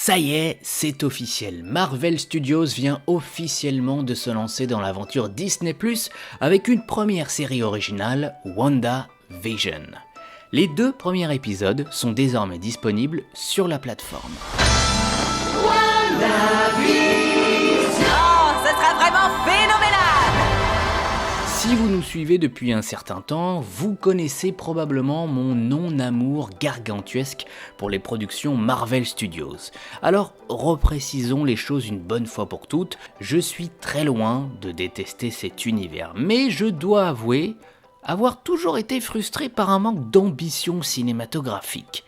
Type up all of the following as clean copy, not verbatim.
Ça y est, c'est officiel. Marvel Studios vient officiellement de se lancer dans l'aventure Disney+, avec une première série originale, WandaVision. Les 2 premiers épisodes sont désormais disponibles sur la plateforme. WandaVision! Oh, ce sera vraiment phénoménal! Si vous nous suivez depuis un certain temps, vous connaissez probablement mon non-amour gargantuesque pour les productions Marvel Studios. Alors, reprécisons les choses une bonne fois pour toutes, je suis très loin de détester cet univers, mais je dois avouer avoir toujours été frustré par un manque d'ambition cinématographique.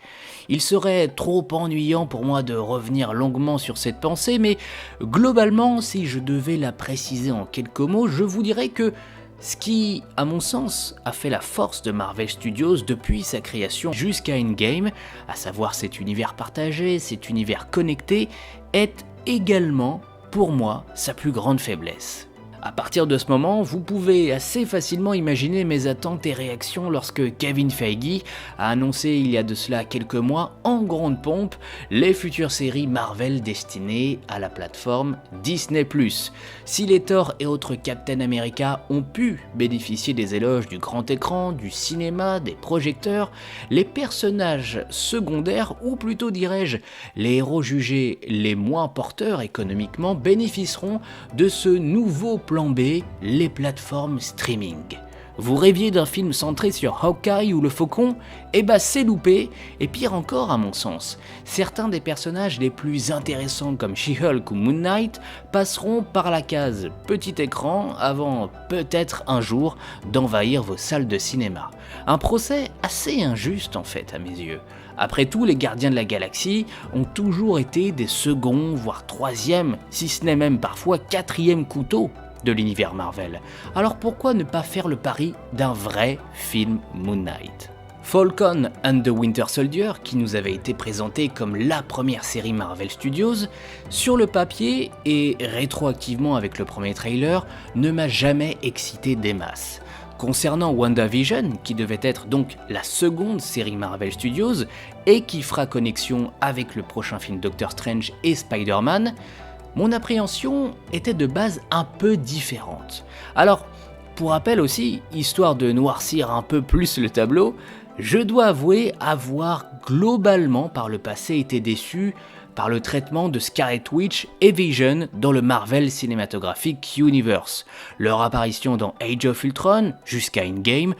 Il serait trop ennuyant pour moi de revenir longuement sur cette pensée, mais globalement, si je devais la préciser en quelques mots, je vous dirais que ce qui, à mon sens, a fait la force de Marvel Studios depuis sa création jusqu'à Endgame, à savoir cet univers partagé, cet univers connecté, est également, pour moi, sa plus grande faiblesse. À partir de ce moment, vous pouvez assez facilement imaginer mes attentes et réactions lorsque Kevin Feige a annoncé il y a de cela quelques mois, en grande pompe, les futures séries Marvel destinées à la plateforme Disney+. Si les Thor et autres Captain America ont pu bénéficier des éloges du grand écran, du cinéma, des projecteurs, les personnages secondaires, ou plutôt dirais-je, les héros jugés les moins porteurs économiquement, bénéficieront de ce nouveau plan B, les plateformes streaming. Vous rêviez d'un film centré sur Hawkeye ou le Faucon? Eh ben c'est loupé, et pire encore à mon sens. Certains des personnages les plus intéressants comme She-Hulk ou Moon Knight passeront par la case petit écran avant peut-être un jour d'envahir vos salles de cinéma. Un procès assez injuste en fait à mes yeux. Après tout, les Gardiens de la Galaxie ont toujours été des seconds, voire troisièmes, si ce n'est même parfois quatrième couteau de l'univers Marvel. Alors pourquoi ne pas faire le pari d'un vrai film Moon Knight ? Falcon and the Winter Soldier, qui nous avait été présenté comme la première série Marvel Studios, sur le papier et rétroactivement avec le premier trailer, ne m'a jamais excité des masses. Concernant WandaVision, qui devait être donc la seconde série Marvel Studios et qui fera connexion avec le prochain film Doctor Strange et Spider-Man, mon appréhension était de base un peu différente. Alors, pour rappel aussi, histoire de noircir un peu plus le tableau, je dois avouer avoir globalement par le passé été déçu par le traitement de Scarlet Witch et Vision dans le Marvel Cinematographic Universe. Leur apparition dans Age of Ultron, jusqu'à Endgame,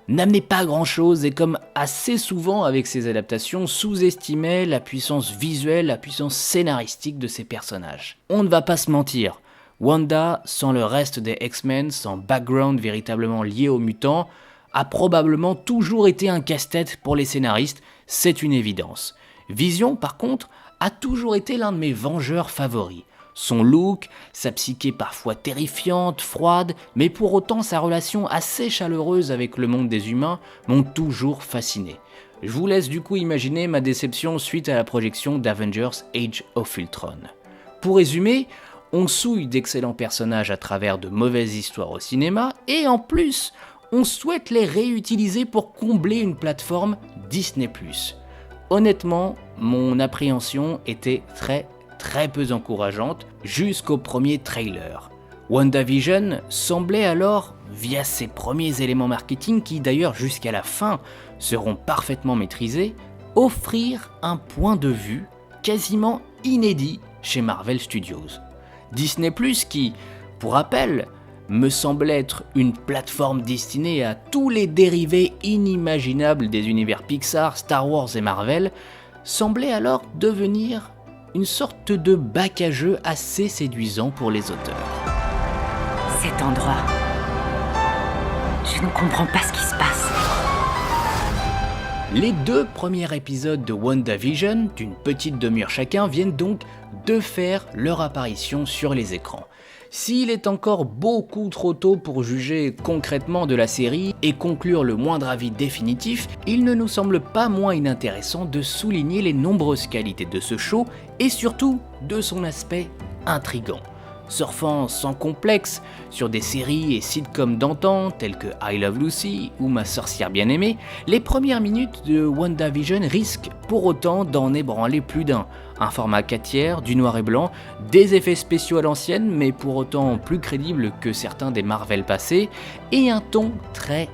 n'amenait pas grand chose et comme assez souvent avec ces adaptations, sous-estimait la puissance visuelle, la puissance scénaristique de ces personnages. On ne va pas se mentir, Wanda, sans le reste des X-Men, sans background véritablement lié aux mutants, a probablement toujours été un casse-tête pour les scénaristes, c'est une évidence. Vision, par contre, a toujours été l'un de mes vengeurs favoris. Son look, sa psyché parfois terrifiante, froide, mais pour autant sa relation assez chaleureuse avec le monde des humains m'ont toujours fasciné. Je vous laisse du coup imaginer ma déception suite à la projection d'Avengers Age of Ultron. Pour résumer, on souille d'excellents personnages à travers de mauvaises histoires au cinéma, et en plus, on souhaite les réutiliser pour combler une plateforme Disney+. Honnêtement, mon appréhension était très peu encourageante jusqu'au premier trailer. WandaVision semblait alors, via ses premiers éléments marketing qui d'ailleurs jusqu'à la fin seront parfaitement maîtrisés, offrir un point de vue quasiment inédit chez Marvel Studios. Disney+, qui, pour rappel, me semblait être une plateforme destinée à tous les dérivés inimaginables des univers Pixar, Star Wars et Marvel, semblait alors devenir une sorte de bac à jeu assez séduisant pour les auteurs. Cet endroit... Je ne comprends pas ce qui se passe. Les 2 premiers épisodes de WandaVision, d'une petite demi-heure chacun, viennent donc de faire leur apparition sur les écrans. S'il est encore beaucoup trop tôt pour juger concrètement de la série et conclure le moindre avis définitif, il ne nous semble pas moins inintéressant de souligner les nombreuses qualités de ce show et surtout de son aspect intrigant. surfant sans complexe sur des séries et sitcoms d'antan tels que I Love Lucy ou Ma sorcière bien-aimée, les premières minutes de WandaVision risquent pour autant d'en ébranler plus d'un. Un format 4/3, du noir et blanc, des effets spéciaux à l'ancienne mais pour autant plus crédibles que certains des Marvel passés, et un ton très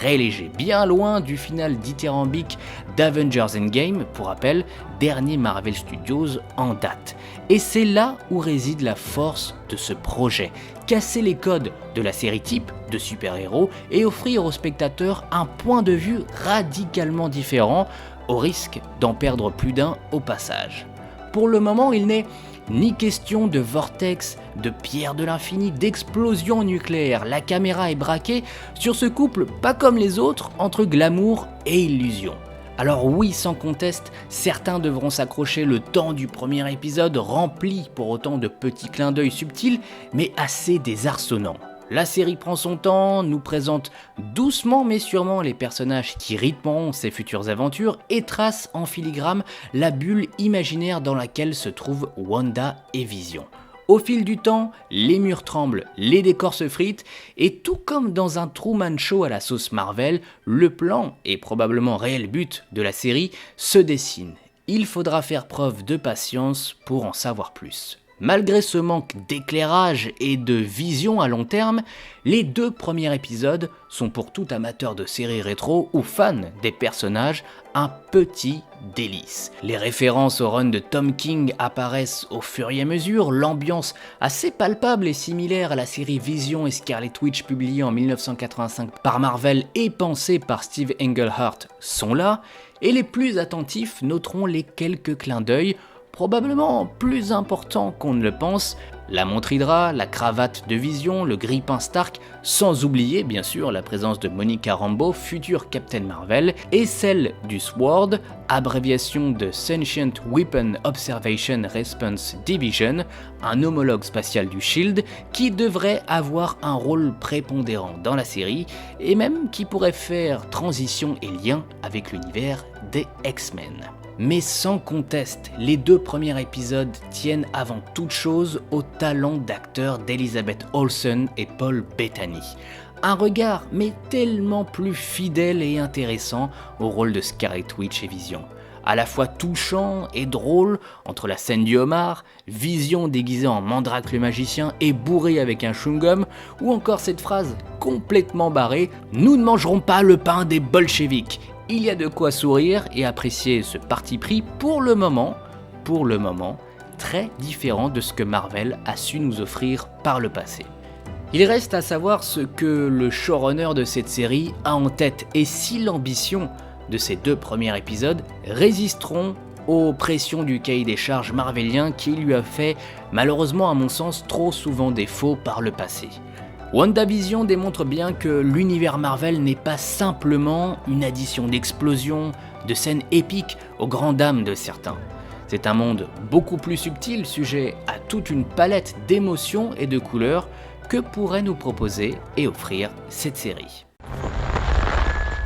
léger, bien loin du final dithyrambique d'Avengers Endgame, pour rappel, dernier Marvel Studios en date. Et c'est là où réside la force de ce projet, casser les codes de la série type de super-héros et offrir aux spectateurs un point de vue radicalement différent, au risque d'en perdre plus d'un au passage. Pour le moment, il n'est ni question de vortex, de pierre de l'infini, d'explosion nucléaire. La caméra est braquée sur ce couple pas comme les autres entre glamour et illusion. Alors oui, sans conteste, certains devront s'accrocher le temps du premier épisode rempli pour autant de petits clins d'œil subtils, mais assez désarçonnants. La série prend son temps, nous présente doucement mais sûrement les personnages qui rythmeront ses futures aventures et trace en filigrane la bulle imaginaire dans laquelle se trouvent Wanda et Vision. Au fil du temps, les murs tremblent, les décors se fritent, et tout comme dans un Truman Show à la sauce Marvel, le plan, et probablement réel but de la série, se dessine. Il faudra faire preuve de patience pour en savoir plus. Malgré ce manque d'éclairage et de vision à long terme, les 2 premiers épisodes sont pour tout amateur de séries rétro ou fan des personnages un petit délice. Les références au run de Tom King apparaissent au fur et à mesure, l'ambiance assez palpable et similaire à la série Vision et Scarlet Witch publiée en 1985 par Marvel et pensée par Steve Englehart sont là, et les plus attentifs noteront les quelques clins d'œil probablement plus important qu'on ne le pense, la montre Hydra, la cravate de Vision, le grille-pain Stark, sans oublier bien sûr la présence de Monica Rambeau, future Captain Marvel, et celle du SWORD, abréviation de Sentient Weapon Observation Response Division, un homologue spatial du SHIELD, qui devrait avoir un rôle prépondérant dans la série, et même qui pourrait faire transition et lien avec l'univers des X-Men. Mais sans conteste, les 2 premiers épisodes tiennent avant toute chose au talent d'acteurs d'Elizabeth Olsen et Paul Bettany. Un regard mais tellement plus fidèle et intéressant au rôle de Scarlet Witch et Vision. À la fois touchant et drôle, entre la scène du homard, Vision déguisée en Mandrake le magicien et bourré avec un chewing-gum, ou encore cette phrase complètement barrée « Nous ne mangerons pas le pain des bolcheviks ». Il y a de quoi sourire et apprécier ce parti pris pour le moment, très différent de ce que Marvel a su nous offrir par le passé. Il reste à savoir ce que le showrunner de cette série a en tête et si l'ambition de ces 2 premiers épisodes résisteront aux pressions du cahier des charges marvelien qui lui a fait, malheureusement à mon sens, trop souvent défaut par le passé. WandaVision démontre bien que l'univers Marvel n'est pas simplement une addition d'explosions, de scènes épiques aux grandes dames de certains. C'est un monde beaucoup plus subtil, sujet à toute une palette d'émotions et de couleurs que pourrait nous proposer et offrir cette série.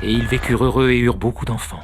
Et ils vécurent heureux et eurent beaucoup d'enfants.